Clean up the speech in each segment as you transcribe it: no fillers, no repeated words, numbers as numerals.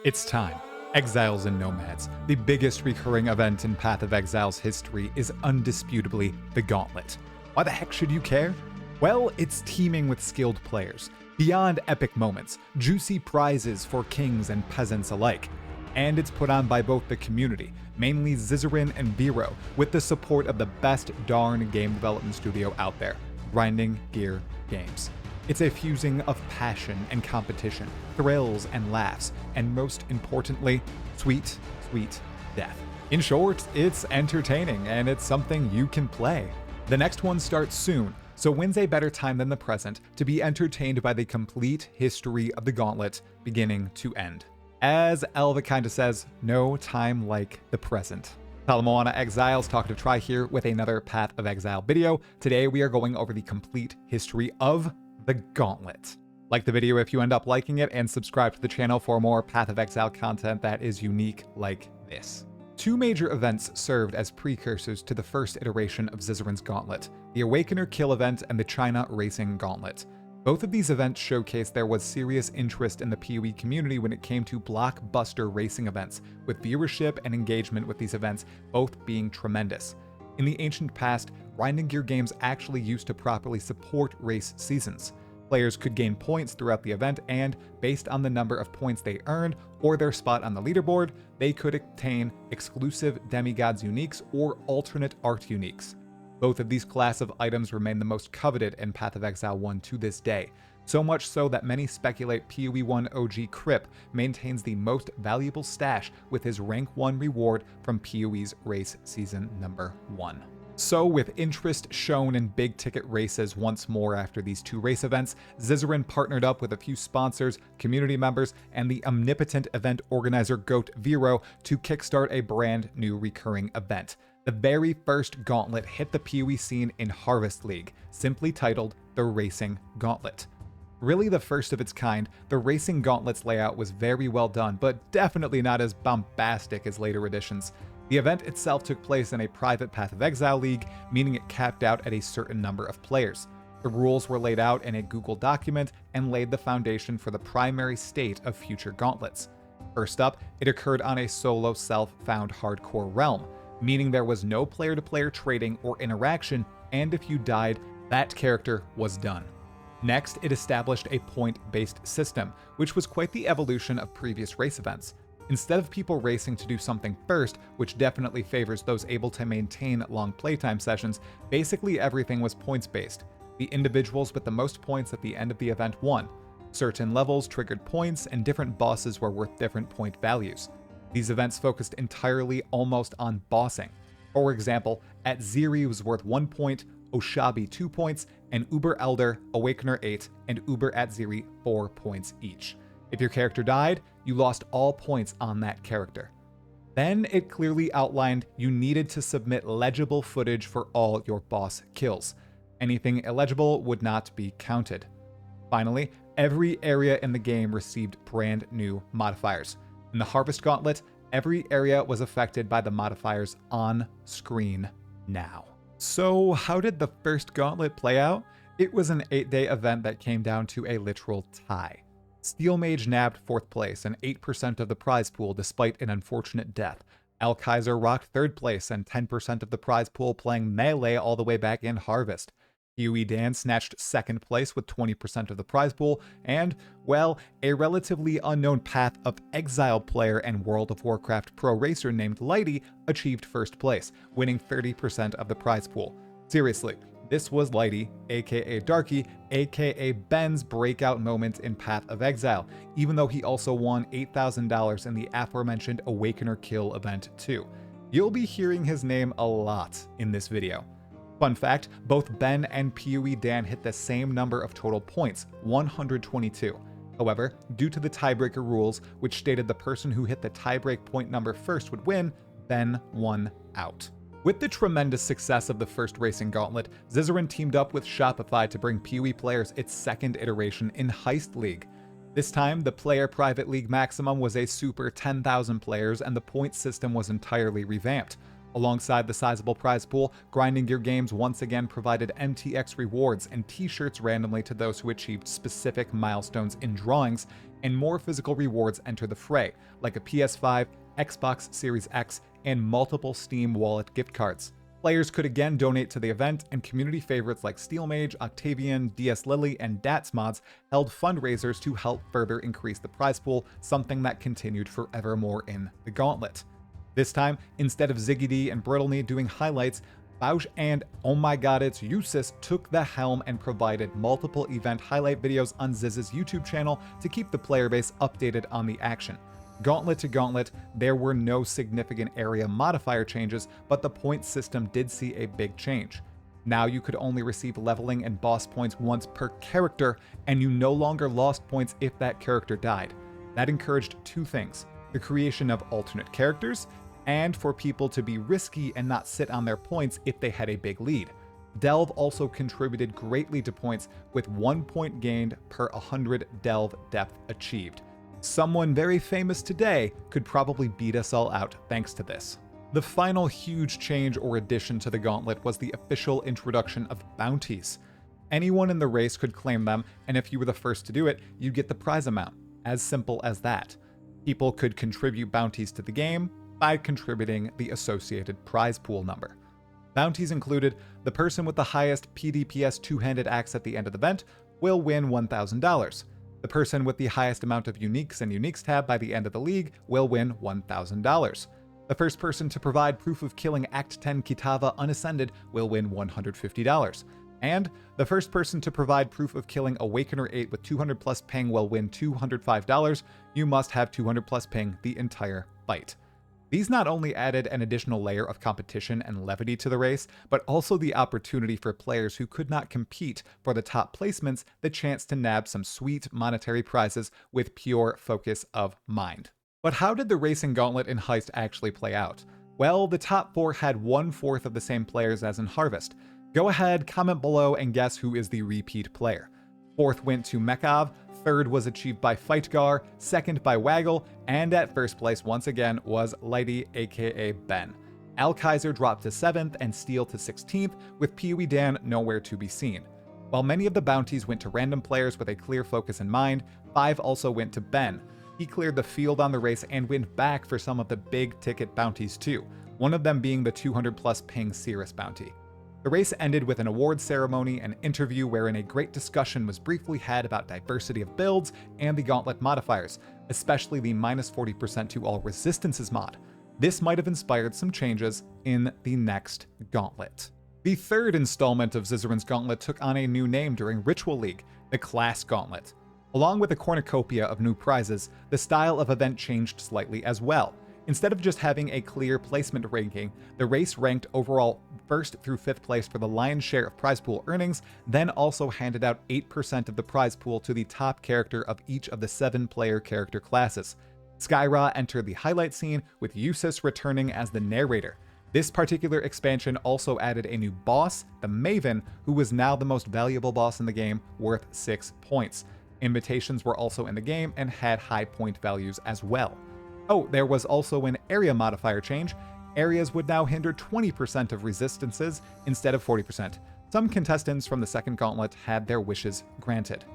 It's time. Exiles and Nomads, the biggest recurring event in Path of Exile's history, is undisputably the Gauntlet. Why the heck should you care? Well, it's teeming with skilled players, beyond epic moments, juicy prizes for kings and peasants alike. And it's put on by both the community, mainly Zizaran and Viyro, with the support of the best darn game development studio out there, Racing Gear Games. It's a fusing of passion and competition, thrills and laughs, and most importantly, sweet, sweet death. In short, it's entertaining, and it's something you can play. The next one starts soon, so when's a better time than the present to be entertained by the complete history of the Gauntlet, beginning to end? As Elva kinda says, no time like the present. Talamoana Exiles Talkative Try here with another Path of Exile video. Today we are going over the complete history of the Gauntlet. Like the video if you end up liking it, and subscribe to the channel for more Path of Exile content that is unique like this. Two major events served as precursors to the first iteration of Zizaran's Gauntlet, the Awakener Kill event and the China Racing Gauntlet. Both of these events showcased there was serious interest in the PoE community when it came to blockbuster racing events, with viewership and engagement with these events both being tremendous. In the ancient past, Racing Gear Games actually used to properly support race seasons. Players could gain points throughout the event, and based on the number of points they earned or their spot on the leaderboard, they could obtain exclusive Demigods uniques or alternate art uniques. Both of these class of items remain the most coveted in Path of Exile 1 to this day, so much so that many speculate PoE 1 OG Crip maintains the most valuable stash with his rank 1 reward from PoE's race season number 1. So with interest shown in big ticket races once more after these two race events, Zizaran partnered up with a few sponsors, community members, and the omnipotent event organizer goat Viyro to kickstart a brand new recurring event. The very first Gauntlet hit the PoE scene in Harvest League, simply titled the Racing Gauntlet. Really the first of its kind, the Racing Gauntlet's layout was very well done, but definitely not as bombastic as later editions. The event itself took place in a private Path of Exile league, meaning it capped out at a certain number of players. The rules were laid out in a Google document and laid the foundation for the primary state of future gauntlets. First up, it occurred on a solo self-found hardcore realm, meaning there was no player-to-player trading or interaction, and if you died, that character was done. Next, it established a point-based system, which was quite the evolution of previous race events. Instead of people racing to do something first, which definitely favors those able to maintain long playtime sessions, basically everything was points-based. The individuals with the most points at the end of the event won. Certain levels triggered points, and different bosses were worth different point values. These events focused entirely almost on bossing. For example, at Ziri was worth 1 point, Oshabi 2 points, and Uber Elder, Awakener 8, and Uber at Ziri 4 points each. If your character died, you lost all points on that character. Then it clearly outlined you needed to submit legible footage for all your boss kills. Anything illegible would not be counted. Finally, every area in the game received brand new modifiers. In the Harvest Gauntlet, every area was affected by the modifiers on screen now. So how did the first Gauntlet play out? It was an 8-day event that came down to a literal tie. Steel Mage nabbed 4th place and 8% of the prize pool despite an unfortunate death. Al Kaiser rocked 3rd place and 10% of the prize pool playing melee all the way back in Harvest. PoE Dan snatched 2nd place with 20% of the prize pool, and, well, a relatively unknown Path of Exile player and World of Warcraft pro racer named Lighty achieved 1st place, winning 30% of the prize pool. Seriously, this was Lighty, aka Darky, aka Ben's breakout moment in Path of Exile, even though he also won $8,000 in the aforementioned Awakener Kill event too. You'll be hearing his name a lot in this video. Fun fact, both Ben and PoE Dan hit the same number of total points, 122. However, due to the tiebreaker rules, which stated the person who hit the tiebreak point number first would win, Ben won out. With the tremendous success of the first Racing Gauntlet, Zizaran teamed up with Shopify to bring PoE players its second iteration in Heist League. This time, the player private league maximum was a super 10,000 players, and the point system was entirely revamped. Alongside the sizable prize pool, Racing Gear Games once again provided MTX rewards and t-shirts randomly to those who achieved specific milestones in drawings, and more physical rewards enter the fray, like a PS5, Xbox Series X, and multiple Steam Wallet gift cards. Players could again donate to the event, and community favorites like Steelmage, Octavian, DS Lily, and Dats Mods held fundraisers to help further increase the prize pool, something that continued forevermore in the Gauntlet. This time, instead of Ziggy D and Brittleknee doing highlights, Bausch and Oh My God It's Usis took the helm and provided multiple event highlight videos on Ziz's YouTube channel to keep the player base updated on the action. Gauntlet to Gauntlet, there were no significant area modifier changes, but the point system did see a big change. Now you could only receive leveling and boss points once per character, and you no longer lost points if that character died. That encouraged two things: the creation of alternate characters, and for people to be risky and not sit on their points if they had a big lead. Delve also contributed greatly to points, with 1 point gained per 100 delve depth achieved. Someone very famous today could probably beat us all out thanks to this. The final huge change or addition to the Gauntlet was the official introduction of bounties. Anyone in the race could claim them, and if you were the first to do it, you'd get the prize amount. As simple as that. People could contribute bounties to the game by contributing the associated prize pool number. Bounties included: the person with the highest PDPS two-handed axe at the end of the event will win $1,000. The person with the highest amount of uniques and uniques tab by the end of the league will win $1,000. The first person to provide proof of killing Act 10 Kitava unascended will win $150. And the first person to provide proof of killing Awakener 8 with 200 plus ping will win $205. You must have 200 plus ping the entire fight. These not only added an additional layer of competition and levity to the race, but also the opportunity for players who could not compete for the top placements the chance to nab some sweet monetary prizes with pure focus of mind. But how did the Racing Gauntlet in Heist actually play out? Well, the top 4 had 1/4 of the same players as in Harvest. Go ahead, comment below, and guess who is the repeat player. 4th went to Mekov, 3rd was achieved by Fightgar, 2nd by Waggle, and at 1st place once again was Lighty aka Ben. Alkaiser dropped to 7th and Steel to 16th, with Pee-wee Dan nowhere to be seen. While many of the bounties went to random players with a clear focus in mind, 5 also went to Ben. He cleared the field on the race and went back for some of the big ticket bounties too, one of them being the 200 plus ping Cirrus bounty. The race ended with an award ceremony and interview wherein a great discussion was briefly had about diversity of builds and the Gauntlet modifiers, especially the -40% to all resistances mod. This might have inspired some changes in the next Gauntlet. The 3rd installment of Zizaran's Gauntlet took on a new name during Ritual League, the Class Gauntlet. Along with a cornucopia of new prizes, the style of event changed slightly as well. Instead of just having a clear placement ranking, the race ranked overall 1st through 5th place for the lion's share of prize pool earnings, then also handed out 8% of the prize pool to the top character of each of the 7 player character classes. Skyra entered the highlight scene, with Usis returning as the narrator. This particular expansion also added a new boss, the Maven, who was now the most valuable boss in the game, worth 6 points. Invitations were also in the game and had high point values as well. Oh, there was also an area modifier change. Areas would now hinder 20% of resistances instead of 40%. Some contestants from the 2nd Gauntlet had their wishes granted.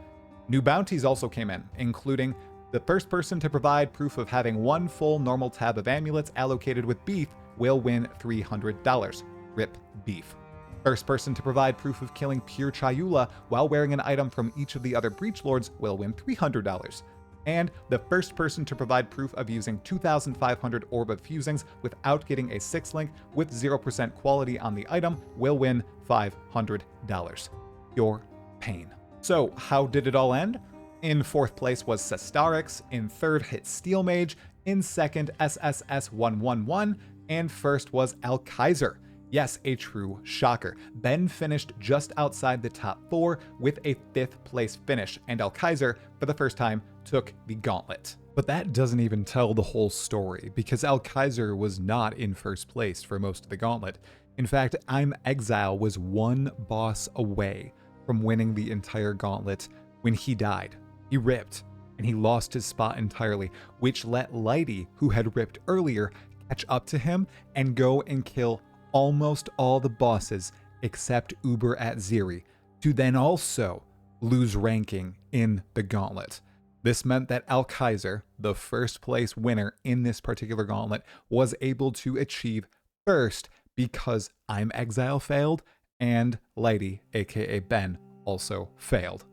New bounties also came in, including the first person to provide proof of having 1 full normal tab of amulets allocated with beef will win $300. Rip beef. First person to provide proof of killing pure Chayula while wearing an item from each of the other Breach Lords will win $300. And the first person to provide proof of using 2,500 Orb of Fusings without getting a 6-link with 0% quality on the item will win $500. Pure pain. So how did it all end? In 4th place was Sestarix, in 3rd hit Steelmage, in 2nd SSS111, and 1st was Alkaiser. Yes, a true shocker. Ben finished just outside the top 4 with a 5th place finish, and Alkaiser, for the first time, took the Gauntlet. But that doesn't even tell the whole story, because Alkaiser was not in 1st place for most of the Gauntlet. In fact, I'm Exile was 1 boss away from winning the entire Gauntlet when he died. He ripped, and he lost his spot entirely, which let Lighty, who had ripped earlier, catch up to him and go and kill almost all the bosses except Uber at Ziri, to then also lose ranking in the Gauntlet. This meant that Al-Kaiser, the first place winner in this particular gauntlet, was able to achieve first because I'm Exile failed and Lighty, aka Ben, also failed.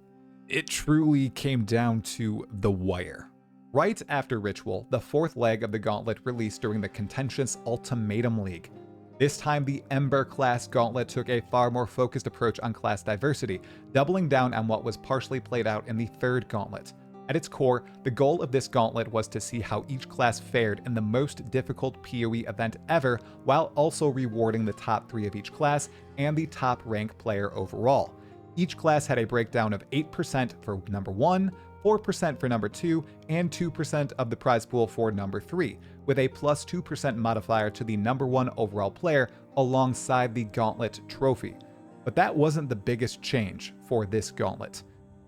It truly came down to the wire. Right after Ritual, the fourth leg of the gauntlet released during the contentious Ultimatum League. This time, the Ember Class Gauntlet took a far more focused approach on class diversity, doubling down on what was partially played out in the third gauntlet. At its core, the goal of this gauntlet was to see how each class fared in the most difficult PoE event ever, while also rewarding the top 3 of each class and the top rank player overall. Each class had a breakdown of 8% for number 1, 4% for number 2, and 2% of the prize pool for number 3, with a plus 2% modifier to the number 1 overall player alongside the gauntlet trophy. But that wasn't the biggest change for this gauntlet.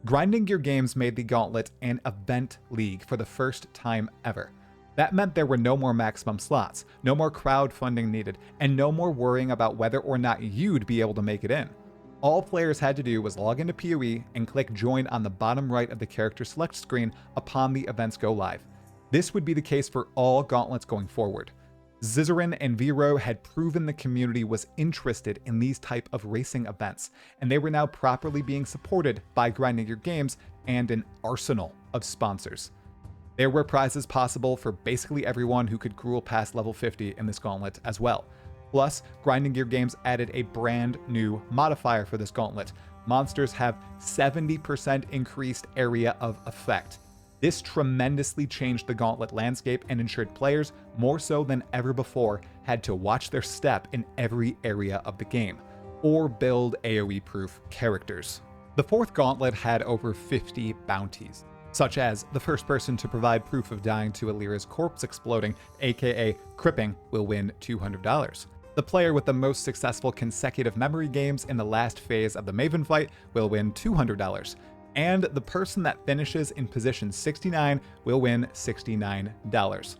Grinding Gear Games made the gauntlet an event league for the first time ever. That meant there were no more maximum slots, no more crowdfunding needed, and no more worrying about whether or not you'd be able to make it in. All players had to do was log into PoE and click join on the bottom right of the character select screen upon the events go live. This would be the case for all gauntlets going forward. Zizaran and Viyro had proven the community was interested in these type of racing events, and they were now properly being supported by Grinding Gear Games and an arsenal of sponsors. There were prizes possible for basically everyone who could gruel past level 50 in this gauntlet as well. Plus, Grinding Gear Games added a brand new modifier for this gauntlet. Monsters have 70% increased area of effect. This tremendously changed the gauntlet landscape and ensured players, more so than ever before, had to watch their step in every area of the game, or build AoE-proof characters. The fourth gauntlet had over 50 bounties, such as the first person to provide proof of dying to Alira's corpse exploding, aka cripping, will win $200. The player with the most successful consecutive memory games in the last phase of the Maven fight will win $200. And the person that finishes in position 69 will win $69.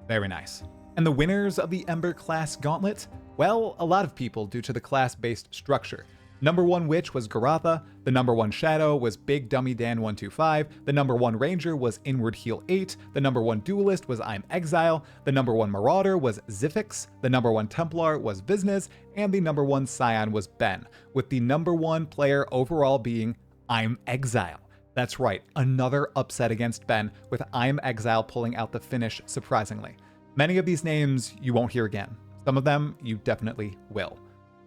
Very nice. And the winners of the Ember Class Gauntlet? Well, a lot of people due to the class-based structure. Number 1 Witch was Garatha, the number 1 Shadow was Big Dummy Dan 125, the number 1 Ranger was Inward Heel 8, the number 1 Duelist was I'm Exile, the number 1 Marauder was Zifix, the number 1 Templar was Business, and the number 1 Scion was Ben, with the number 1 player overall being I'm Exile. That's right, another upset against Ben, with I'm Exile pulling out the finish surprisingly. Many of these names you won't hear again. Some of them you definitely will.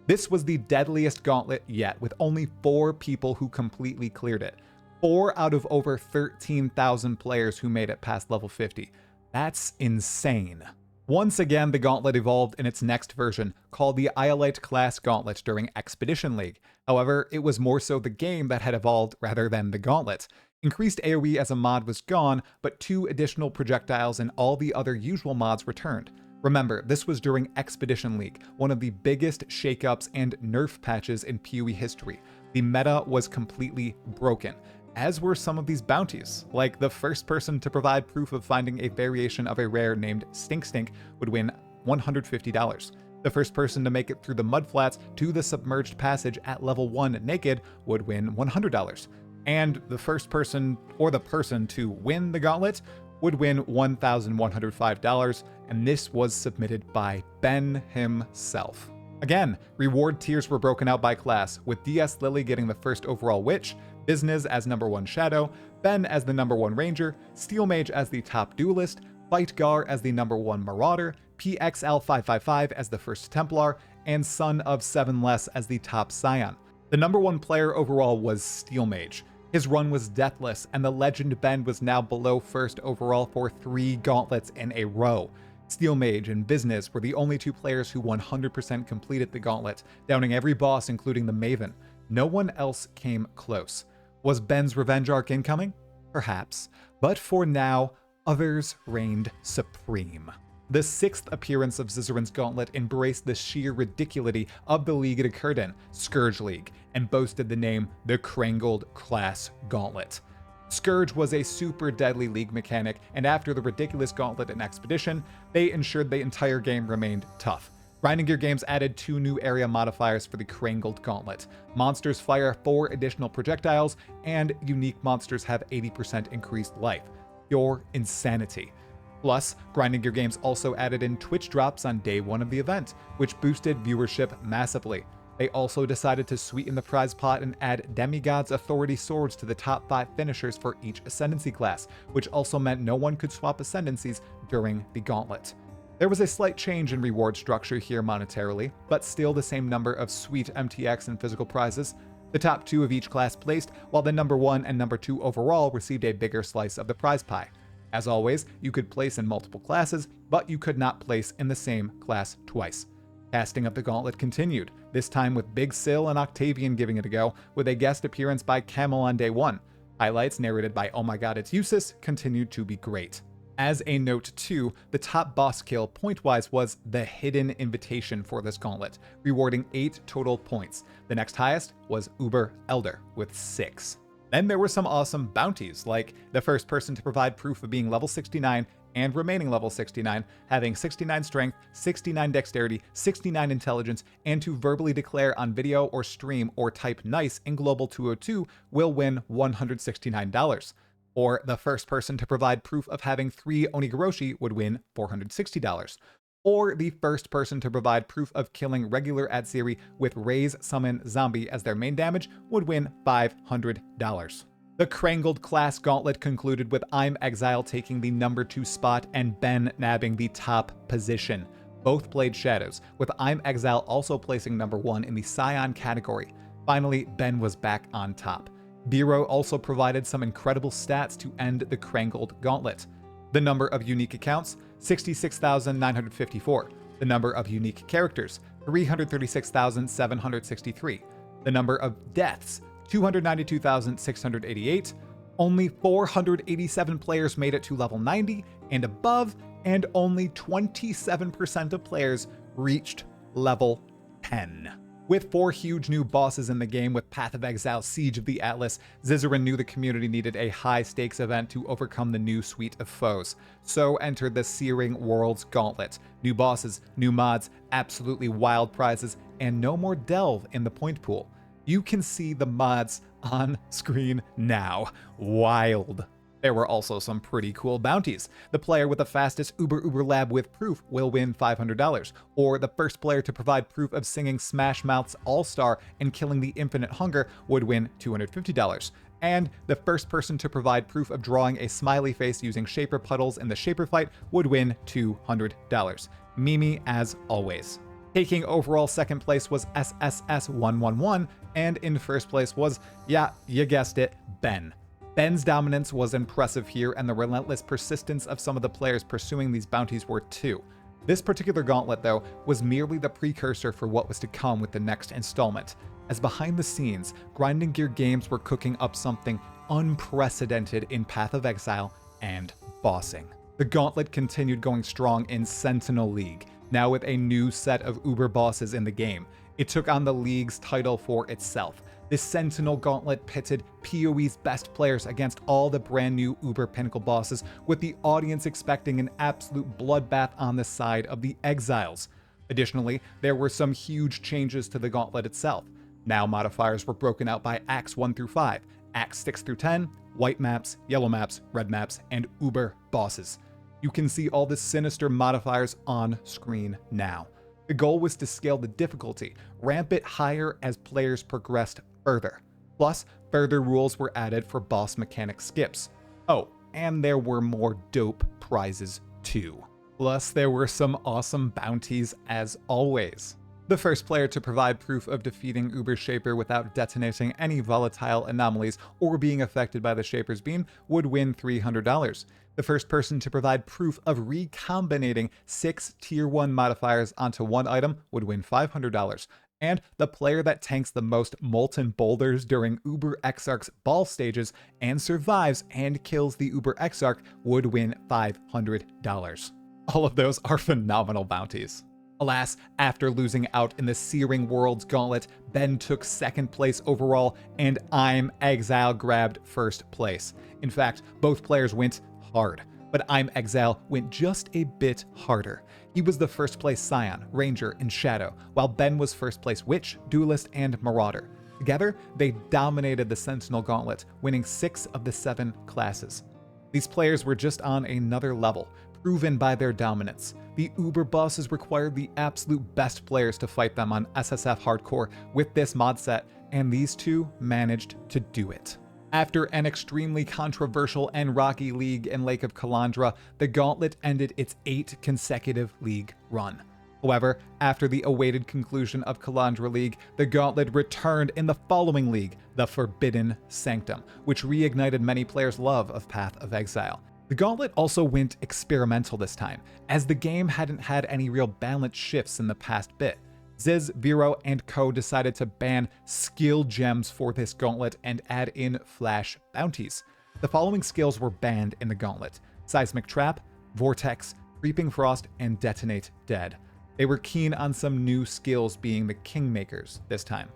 This was the deadliest gauntlet yet, with only 4 people who completely cleared it. 4 out of over 13,000 players who made it past level 50. That's insane. Once again, the gauntlet evolved in its next version, called the Iolite Class Gauntlet during Expedition League. However, it was more so the game that had evolved rather than the gauntlet. Increased AoE as a mod was gone, but 2 additional projectiles and all the other usual mods returned. Remember, this was during Expedition League, one of the biggest shakeups and nerf patches in PoE history. The meta was completely broken, as were some of these bounties, like the first person to provide proof of finding a variation of a rare named Stink Stink would win $150. The first person to make it through the mudflats to the submerged passage at level 1 naked would win $100. And the first person or the person to win the gauntlet would win $1,105, and this was submitted by Ben himself. Again, reward tiers were broken out by class, with DS Lily getting the first overall Witch, Business as number 1 Shadow, Ben as the number 1 Ranger, Steel Mage as the top Duelist, Fight Gar as the number 1 Marauder, PXL555 as the first Templar, and Son of 7 Less as the top Scion. The number 1 player overall was Steel Mage. His run was deathless, and the legend Ben was now below first overall for 3 gauntlets in a row. Steel Mage and Business were the only 2 players who 100% completed the gauntlet, downing every boss including the Maven. No one else came close. Was Ben's revenge arc incoming? Perhaps. But for now, others reigned supreme. The 6th appearance of Zizaran's gauntlet embraced the sheer ridiculity of the league it occurred in, Scourge League, and boasted the name the Krangled Class Gauntlet. Scourge was a super deadly league mechanic, and after the ridiculous gauntlet and expedition, they ensured the entire game remained tough. Grinding Gear Games added 2 new area modifiers for the Krangled Gauntlet. Monsters fire 4 additional projectiles, and unique monsters have 80% increased life. Pure insanity. Plus, Grinding Gear Games also added in Twitch drops on day 1 of the event, which boosted viewership massively. They also decided to sweeten the prize pot and add Demigod's Authority swords to the top 5 finishers for each Ascendancy class, which also meant no one could swap Ascendancies during the Gauntlet. There was a slight change in reward structure here monetarily, but still the same number of sweet MTX and physical prizes. The top 2 of each class placed, while the number 1 and number 2 overall received a bigger slice of the prize pie. As always, you could place in multiple classes, but you could not place in the same class twice. Casting of the Gauntlet continued, this time with Big Sill and Octavian giving it a go, with a guest appearance by Camel on day 1. Highlights narrated by Oh My God It's Usis continued to be great. As a note too, the top boss kill point-wise was the hidden invitation for this gauntlet, rewarding 8 total points. The next highest was Uber Elder with 6. Then there were some awesome bounties, like the first person to provide proof of being level 69 and remaining level 69, having 69 strength, 69 dexterity, 69 intelligence, and to verbally declare on video or stream or type nice in Global 202 will win $169. Or the first person to provide proof of having 3 Onigoroshi would win $460. Or the first person to provide proof of killing regular Atziri with Raise Summon Zombie as their main damage would win $500. The Krangled Class Gauntlet concluded with I'm Exile taking the number 2 spot and Ben nabbing the top position. Both played Shadows, with I'm Exile also placing number 1 in the Scion category. Finally, Ben was back on top. Viyro also provided some incredible stats to end the Krangled Gauntlet. The number of unique accounts, 66,954. The number of unique characters, 336,763. The number of deaths, 292,688. Only 487 players made it to level 90 and above, and only 27% of players reached level 10. With 4 huge new bosses in the game with Path of Exile Siege of the Atlas, Zizaran knew the community needed a high-stakes event to overcome the new suite of foes. So entered the Searing Worlds Gauntlet. New bosses, new mods, absolutely wild prizes, and no more delve in the point pool. You can see the mods on screen now. Wild. There were also some pretty cool bounties. The player with the fastest Uber Lab with proof will win $500, or the first player to provide proof of singing Smash Mouth's All-Star and killing the Infinite Hunger would win $250. And the first person to provide proof of drawing a smiley face using Shaper Puddles in the Shaper Fight would win $200. Mimi as always. Taking overall second place was SSS111, and in first place was, yeah, you guessed it, Ben. Ben's dominance was impressive here, and the relentless persistence of some of the players pursuing these bounties were too. This particular gauntlet, though, was merely the precursor for what was to come with the next installment, as behind the scenes, Grinding Gear Games were cooking up something unprecedented in Path of Exile and bossing. The gauntlet continued going strong in Sentinel League, now with a new set of Uber bosses in the game. It took on the league's title for itself. This Sentinel Gauntlet pitted PoE's best players against all the brand new Uber Pinnacle bosses, with the audience expecting an absolute bloodbath on the side of the Exiles. Additionally, there were some huge changes to the Gauntlet itself. Now modifiers were broken out by Acts 1 through 5, Acts 6 through 10, white maps, yellow maps, red maps, and Uber bosses. You can see all the sinister modifiers on screen now. The goal was to scale the difficulty, ramp it higher as players progressed further. Plus, further rules were added for boss mechanic skips. Oh, and there were more dope prizes too. Plus, there were some awesome bounties as always. The first player to provide proof of defeating Uber Shaper without detonating any volatile anomalies or being affected by the Shaper's beam would win $300. The first person to provide proof of recombinating 6 Tier 1 modifiers onto one item would win $500. And the player that tanks the most molten boulders during Uber Exarch's ball stages and survives and kills the Uber Exarch would win $500. All of those are phenomenal bounties. Alas, after losing out in the Searing Worlds Gauntlet, Ben took second place overall, and I'm Exile grabbed first place. In fact, both players went hard. But I'm Exile went just a bit harder. He was the first place Scion, Ranger, and Shadow, while Ben was first place Witch, Duelist, and Marauder. Together, they dominated the Sentinel Gauntlet, winning 6 of the 7 classes. These players were just on another level, proven by their dominance. The Uber bosses required the absolute best players to fight them on SSF Hardcore with this mod set, and these two managed to do it. After an extremely controversial and rocky league in Lake of Kalandra, the Gauntlet ended its 8 consecutive league run. However, after the awaited conclusion of Kalandra League, the Gauntlet returned in the following league, the Forbidden Sanctum, which reignited many players' love of Path of Exile. The Gauntlet also went experimental this time, as the game hadn't had any real balance shifts in the past bit. Ziz, Viyro, and co decided to ban skill gems for this Gauntlet and add in flash bounties. The following skills were banned in the Gauntlet: Seismic Trap, Vortex, Creeping Frost, and Detonate Dead. They were keen on some new skills being the Kingmakers this time.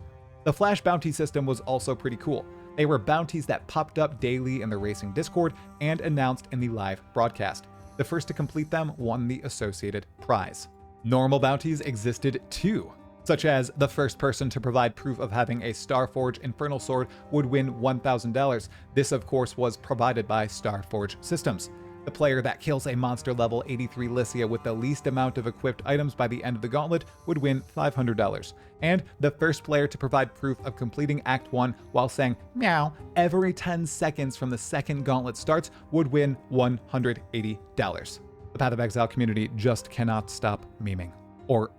The flash bounty system was also pretty cool. They were bounties that popped up daily in the Racing Discord and announced in the live broadcast. The first to complete them won the associated prize. Normal bounties existed too, such as the first person to provide proof of having a Starforge Infernal Sword would win $1,000. This, of course, was provided by Starforge Systems. The player that kills a monster level 83 Lycia with the least amount of equipped items by the end of the Gauntlet would win $500. And the first player to provide proof of completing Act 1 while saying meow every 10 seconds from the second Gauntlet starts would win $180. The Path of Exile community just cannot stop memeing. Or,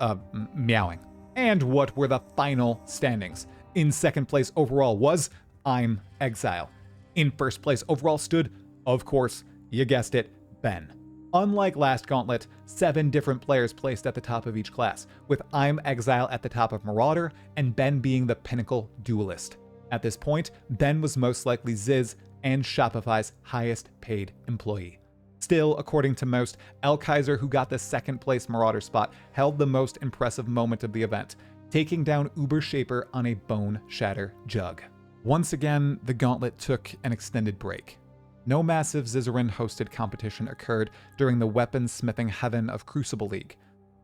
meowing. And what were the final standings? In second place overall was I'm Exile. In first place overall stood, of course, you guessed it, Ben. Unlike last Gauntlet, 7 different players placed at the top of each class, with I'm Exile at the top of Marauder, and Ben being the pinnacle duelist. At this point, Ben was most likely Ziz and Shopify's highest paid employee. Still, according to most, El Kaiser, who got the second place Marauder spot, held the most impressive moment of the event, taking down Uber Shaper on a Bone Shatter Jug. Once again, the Gauntlet took an extended break. No massive Zizaran-hosted competition occurred during the weaponsmithing heaven of Crucible League.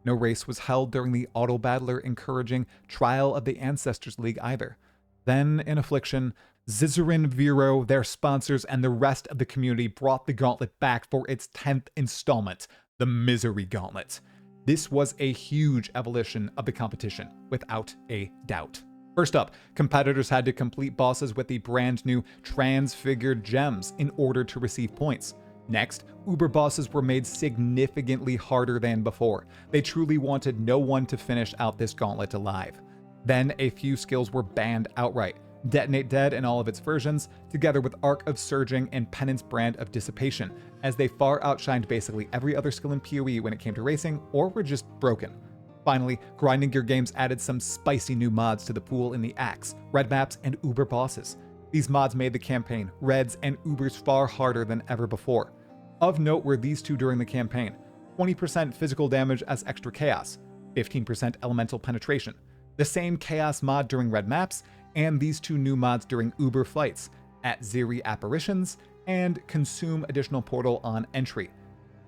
No race was held during the auto-battler encouraging Trial of the Ancestors League either. Then, in Affliction, Zizaran, Viyro, their sponsors, and the rest of the community brought the Gauntlet back for its 10th installment, the Misery Gauntlet. This was a huge evolution of the competition, without a doubt. First up, competitors had to complete bosses with the brand new transfigured gems in order to receive points. Next, Uber bosses were made significantly harder than before. They truly wanted no one to finish out this Gauntlet alive. Then a few skills were banned outright. Detonate Dead in all of its versions, together with Arc of Surging and Penance Brand of Dissipation, as they far outshined basically every other skill in PoE when it came to racing, or were just broken. Finally, Grinding Gear Games added some spicy new mods to the pool in the Axe, Red Maps, and Uber bosses. These mods made the campaign, Reds, and Ubers far harder than ever before. Of note were these two during the campaign: 20% physical damage as extra chaos, 15% elemental penetration, the same chaos mod during Red Maps, and these two new mods during Uber fights, at Ziri Apparitions, and Consume Additional Portal on entry.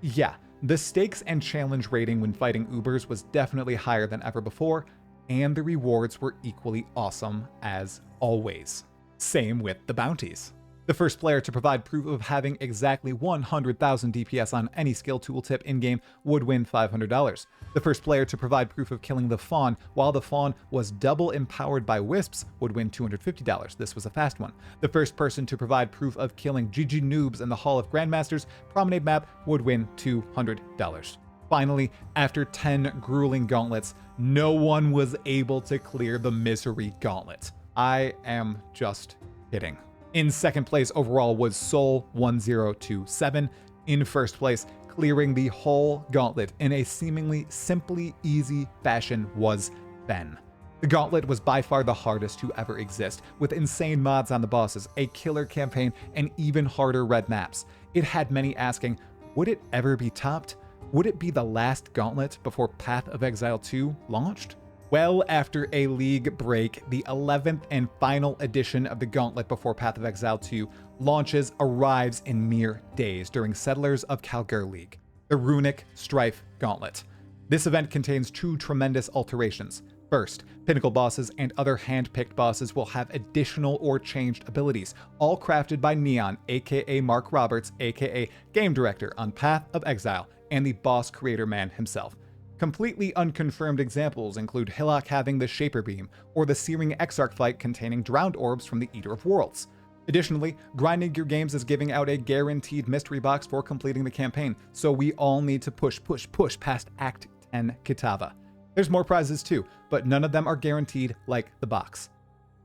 Yeah, the stakes and challenge rating when fighting Ubers was definitely higher than ever before, and the rewards were equally awesome as always. Same with the bounties. The first player to provide proof of having exactly 100,000 DPS on any skill tooltip in-game would win $500. The first player to provide proof of killing the Fawn while the Fawn was double empowered by Wisps would win $250. This was a fast one. The first person to provide proof of killing GG Noobs in the Hall of Grandmasters Promenade map would win $200. Finally, after 10 grueling gauntlets, no one was able to clear the Misery Gauntlet. I am just kidding. In second place overall was Soul1027. In first place, clearing the whole gauntlet in a seemingly simply easy fashion, was Ben. The gauntlet was by far the hardest to ever exist, with insane mods on the bosses, a killer campaign, and even harder red maps. It had many asking, would it ever be topped? Would it be the last gauntlet before Path of Exile 2 launched? Well, after a league break, the 11th and final edition of the Gauntlet before Path of Exile 2 arrives in mere days during Settlers of Kalguur League, the Runic Strife Gauntlet. This event contains two tremendous alterations. First, pinnacle bosses and other hand-picked bosses will have additional or changed abilities, all crafted by Neon, aka Mark Roberts, aka Game Director on Path of Exile, and the boss creator man himself. Completely unconfirmed examples include Hillock having the Shaper Beam, or the Searing Exarch fight containing drowned orbs from the Eater of Worlds. Additionally, Grinding Your Games is giving out a guaranteed mystery box for completing the campaign, so we all need to push past Act 10 Kitava. There's more prizes too, but none of them are guaranteed like the box.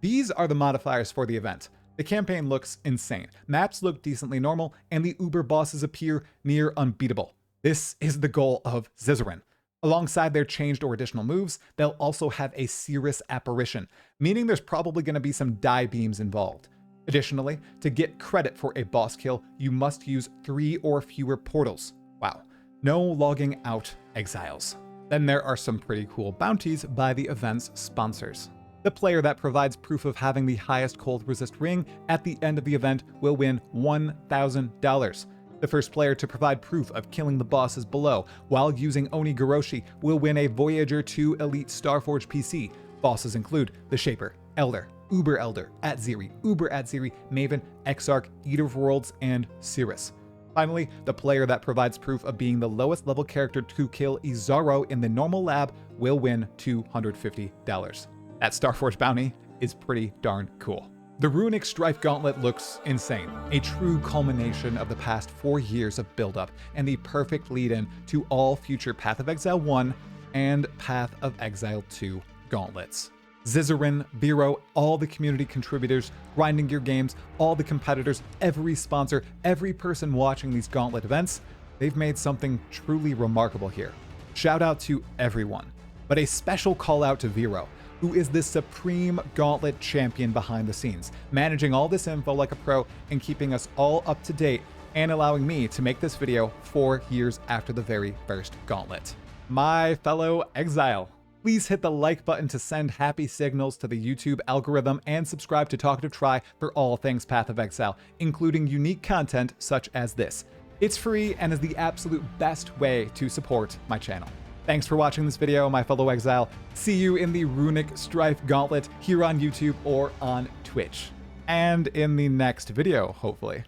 These are the modifiers for the event. The campaign looks insane, maps look decently normal, and the Uber bosses appear near unbeatable. This is the goal of Zizaran. Alongside their changed or additional moves, they'll also have a Cirrus apparition, meaning there's probably going to be some die beams involved. Additionally, to get credit for a boss kill, you must use 3 or fewer portals. Wow. No logging out exiles. Then there are some pretty cool bounties by the event's sponsors. The player that provides proof of having the highest cold resist ring at the end of the event will win $1,000. The first player to provide proof of killing the bosses below while using Onigoroshi will win a Voyager 2 Elite Starforge PC. Bosses include the Shaper, Elder, Uber Elder, Atziri, Uber Atziri, Maven, Exarch, Eater of Worlds, and Cirrus. Finally, the player that provides proof of being the lowest level character to kill Izaro in the normal lab will win $250. That Starforge bounty is pretty darn cool. The Runic Strife Gauntlet looks insane, a true culmination of the past 4 years of build-up and the perfect lead-in to all future Path of Exile 1 and Path of Exile 2 gauntlets. Zizaran, Viyro, all the community contributors, Grinding Your Games, all the competitors, every sponsor, every person watching these gauntlet events, they've made something truly remarkable here. Shout out to everyone, but a special call out to Viyro, who is the supreme gauntlet champion behind the scenes, managing all this info like a pro and keeping us all up to date and allowing me to make this video 4 years after the very first gauntlet. My fellow exile, please hit the like button to send happy signals to the YouTube algorithm and subscribe to Talkative Try for all things Path of Exile, including unique content such as this. It's free and is the absolute best way to support my channel. Thanks for watching this video, my fellow exile. See you in the Runic Strife Gauntlet here on YouTube or on Twitch. And in the next video, hopefully.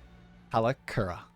Halakura.